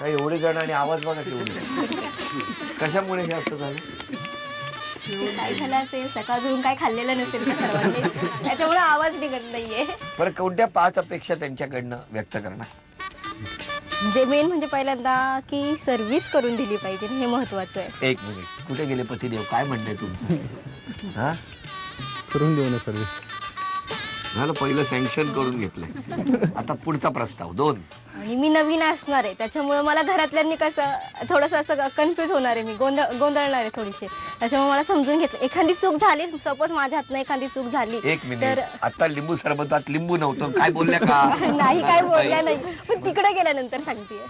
एवढे जण आणि आवाज बघा तेवढे. कशामुळे हे असं झालं? काय झालं असेल, सकाळपासून काय खाल्लेलं नसेल का सर्वांनीच, त्याच्यामुळे आवाज निघत नाहीये. बरं, कोणत्या 5 अपेक्षा त्यांच्याकडनं व्यक्त करणार? जे मेन म्हणजे पहिल्यांदा की सर्व्हिस करून दिली पाहिजे, हे महत्वाचं आहे. 1 मिनिट, कुठे गेले पतिदेव? काय म्हणताय तुमचं? हा, करून देऊ ना सर्व्हिस. झालं, पहिलं सँक्शन करून घेतलंय. आता पुढचा प्रस्ताव 2. आणि मी नवीन असणार आहे, त्याच्यामुळे मला घरातल्यांनी कसं थोडंसं असं कन्फ्यूज होणार आहे, मी गोंधळणार आहे थोडीशी. त्याच्यामुळे मला समजून घेतलं, एखादी चूक झाली, सपोज माझ्या हातनं एखादी चूक झाली 1 मिनिट, आता लिंबू सरबतात लिंबू नव्हतं, काय बोलल्या का? नाही, काय बोलल्या नाही, पण तिकडे गेल्यानंतर सांगतेय.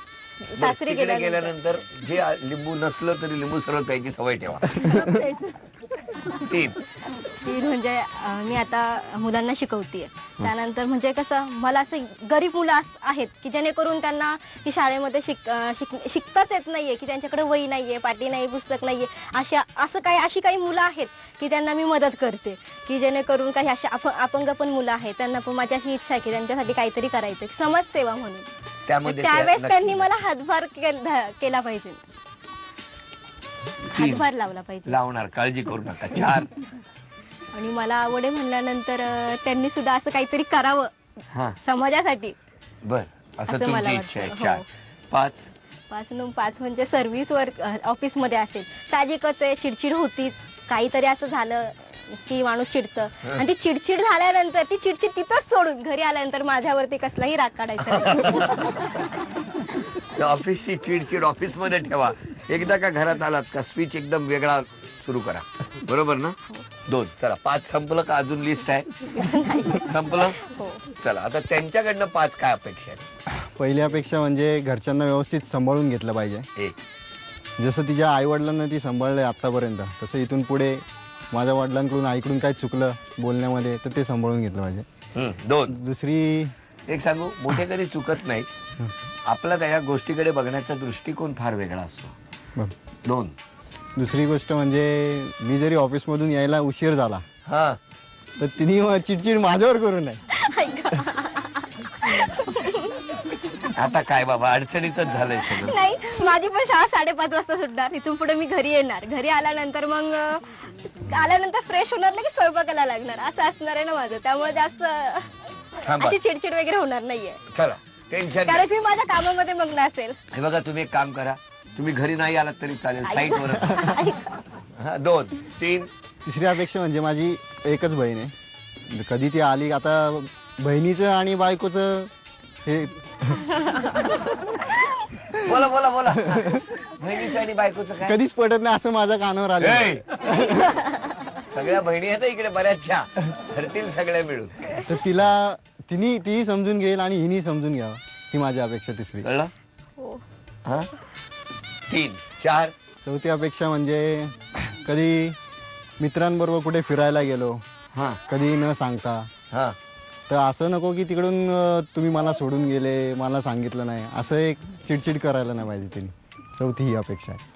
सासरी गेल्यानंतर जे लिंबू नसलं तरी लिंबू सरबत प्यायची सवय ठेवा. 3 म्हणजे मी आता मुलांना शिकवतेय. त्यानंतर म्हणजे कसं, मला असं गरीब मुलं आहेत की जेणेकरून त्यांना की शाळेमध्ये शिकताच येत नाहीये, की त्यांच्याकडे वही नाहीये, पाटी नाही, पुस्तक नाहीये, अशी काही मुलं आहेत की त्यांना मी मदत करते, की जेणेकरून काही अशी अपंग पण मुलं आहेत, त्यांना पण माझी अशी इच्छा आहे की त्यांच्यासाठी काहीतरी करायचं, समाजसेवा म्हणून. त्यावेळेस त्यांनी मला हातभार केला पाहिजे, हातभार लावला पाहिजे. लावणार, काळजी करू नका. 4 आणि मला आवड आहे म्हणल्यानंतर त्यांनी सुद्धा असं काहीतरी करावं समाजासाठी. बर, असं तुमची इच्छा आहे. 4 5 म्हणजे सर्व्हिस वर्क ऑफिसमध्ये असेल, साहजिकच आहे, चिडचिड होतीच. काहीतरी असं झालं की माणूस चिडतं, आणि ती चिडचिड झाल्यानंतर ती चिडचिड तिथंच सोडून घरी आल्यानंतर माझ्यावरती कसलाही राग काढायचा नाही. ऑफिसची चिडचिड ऑफिसमध्ये ठेवा. एकदा का घरात आलात का स्विच एकदम वेगळा सुरू करा, बरोबर ना? 2. चला, 5 संपलं का अजून लिस्ट आहे? संपलं. चला, आता त्यांच्याकडनं 5 काय अपेक्षा आहेत? पहिली अपेक्षा म्हणजे घरच्यांना व्यवस्थित सांभाळून घेतलं पाहिजे. 1 जसं तिच्या आई वडिलांना ती सांभाळलंय आतापर्यंत, तसं इथून पुढे माझ्या वडिलांकडून आईकडून काय चुकलं बोलण्यामध्ये तर ते सांभाळून घेतलं पाहिजे. 2 दुसरी एक सांगू, मोठे कधी चुकत नाहीत, आपला त्या गोष्टीकडे बघण्याचा दृष्टिकोन फार वेगळा असतो. 2 दुसरी गोष्ट म्हणजे मी जरी ऑफिसमधून यायला उशीर झाला तर तिने चिडचिड माझ्यावर करू नये. आता काय बाबा, अडचणीतच झालंय सगळं. नाही, माझी पण शाळा 5:30 वाजता सुटणार, इथून पुढे मी घरी येणार, घरी आल्यानंतर फ्रेश होणार नाही की स्वयंपाकाला लागणार, असं असणार आहे ना माझं. त्यामुळे जास्त अशी चिडचिड वगैरे होणार नाहीये. चला, टेन्शन, कारण मी माझ्या कामामध्ये मग्न असेल. हे बघा, तुम्ही एक काम करा, तुम्ही घरी नाही आलात तरी चालेल, साईटवर. 2 3 तिसरी अपेक्षा म्हणजे माझी एकच बहीण आहे, कधी ती आली, आता बहिणीचं आणि बायकोचं हे बोला बोला बोला. बहिणीचं आणि बायकोचं काय? कधीच पटत नाही असं माझ्या कानावर आलं. सगळ्या बहिणी आहेत इकडे बऱ्याचशा, ठरतील सगळ्या मिळून. तर तीही समजून घेईल आणि हिनी समजून घ्यावं, ही माझी अपेक्षा तिसरी. कळलं? 3 4 चौथी अपेक्षा म्हणजे कधी मित्रांबरोबर कुठे फिरायला गेलो, कधी न सांगता, तर असं नको की तिकडून तुम्ही मला सोडून गेले, मला सांगितलं नाही, असं एक चिडचिड करायला नाही पाहिजे तिने. चौथी ही अपेक्षा आहे.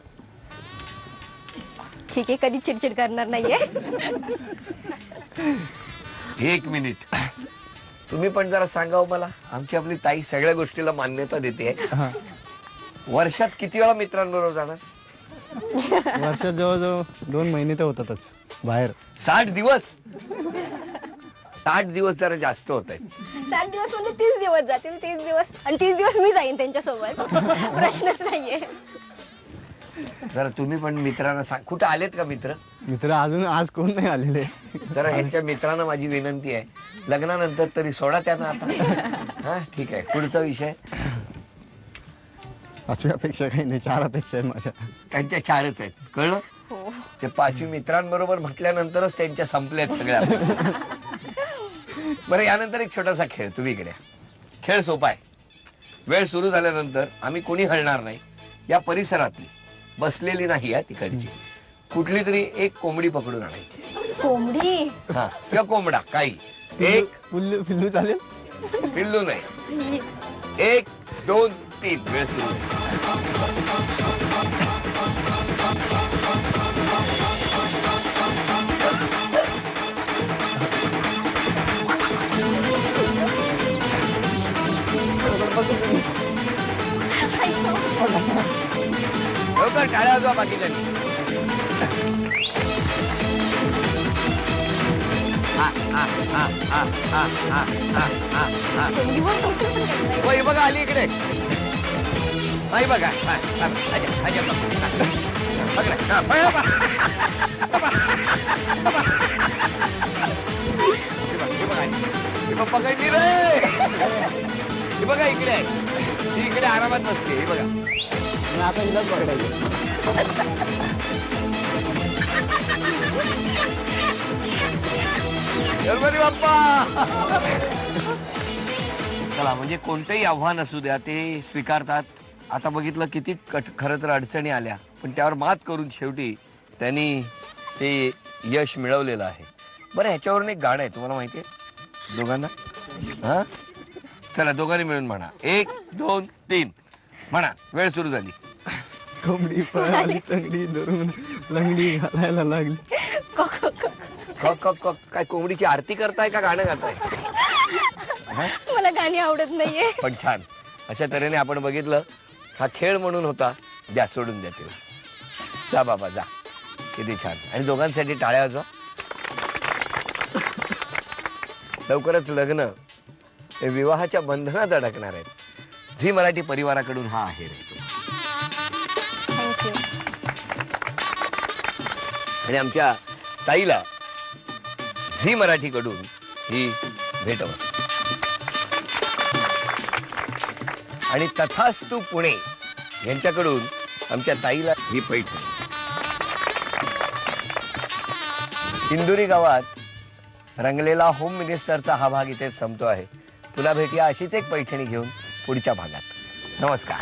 ठीक आहे, कधी चिडचिड करणार नाहीये. 1 मिनिट, तुम्ही पण जरा सांगावं मला. आमची आपली ताई सगळ्या गोष्टीला मान्यता देते. वर्षात किती वेळा मित्रांबरोबर जाणार? वर्षात जवळजवळ 2 महिने तर होतातच बाहेर. 60 दिवस? 60 दिवस जरा जास्त होत आहेत. 60 दिवस म्हणजे 30 दिवस जातील, 30 दिवस आणि 30 दिवस मी जाईन त्यांच्यासोबत, प्रश्नच नाहीये. जरा तुम्ही पण मित्रांना सांग. कुठं आलेत का मित्र? अजून आज कोण नाही आलेले. जरा ह्यांच्या मित्रांना माझी विनंती आहे, लग्नानंतर तरी सोडा त्यांना आता. ठीक आहे, पुढचा विषय. 5वी अपेक्षा काही नाही, 4 अपेक्षा आहेत माझ्या. त्यांच्या 4च आहेत, कळलं? ते 5वी मित्रांबरोबर म्हटल्यानंतरच त्यांच्या संपल्यात सगळ्या. बरं, यानंतर एक छोटासा खेळ. तुम्ही इकडे, खेळ सोपा आहे. वेळ सुरू झाल्यानंतर आम्ही कोणी हलणार नाही. या परिसरातली बसलेली नाही आहे तिकडची कुठली तरी एक कोंबडी पकडून आणायची. कोंबडी? किंवा कोंबडा काही एक. पिल्लू चालेल? पिल्लू नाही. 1 2 3 वेळ सुरू. जोरदार टाळ्या वाजवा बाकीच्यांनी. हा, हा, हा, हा, हा, हा, हा, हा, हा. हो, ही बघा आली इकडे. हा, ही बघा. हा, हा, आजा, आजा, बघ. हा, बघ रे. हा, बघ, बघ. ही बघ, ही बघ आली. ही बघ, पकडली रे. ही बघा इकडे आहे. ही इकडे आरामात बसते. ही बघा. आणि आता हिलाच पकडायचं. गणपती बाप्पा. चला, म्हणजे कोणतंही आव्हान असू द्या ते स्वीकारतात. आता बघितलं किती खरं तर अडचणी आल्या, पण त्यावर मात करून शेवटी त्यांनी ते यश मिळवलेलं आहे. बरं, ह्याच्यावरून एक गाणं आहे, तुम्हाला माहिती आहे दोघांना? हा, चला दोघांनी मिळून म्हणा. 1 2 3 म्हणा. वेळ सुरू झाली. कोंबडी पळाली तंगडी धरून लंगडी घालायला लागली. काय कोंबडीची आरती करताय का गाणं गाताय? मला गाणी आवडत नाहीये. पण छान. अशा तऱ्हेने आपण बघितलं, हा खेळ म्हणून होता, द्या सोडून द्या तिला. जा बाबा जा. किती छान. आणि दोघांसाठी टाळ्या वाजवा. लवकरच लग्न हे विवाहाच्या बंधनात अडकणार आहेत. झी मराठी परिवाराकडून हा आहे रे. थँक्यू. आणि आमच्या ताईला झी मराठीकडून ही भेटवस्तू. आणि तथास्तु पुणे यांच्याकडून आमच्या ताईला ही पैठणी. इंदुरी गावात रंगलेला होम मिनिस्टरचा हा भाग इथे संपतो आहे. पुन्हा भेटूया अशीच एक पैठणी घेऊन पुढच्या भागात. नमस्कार.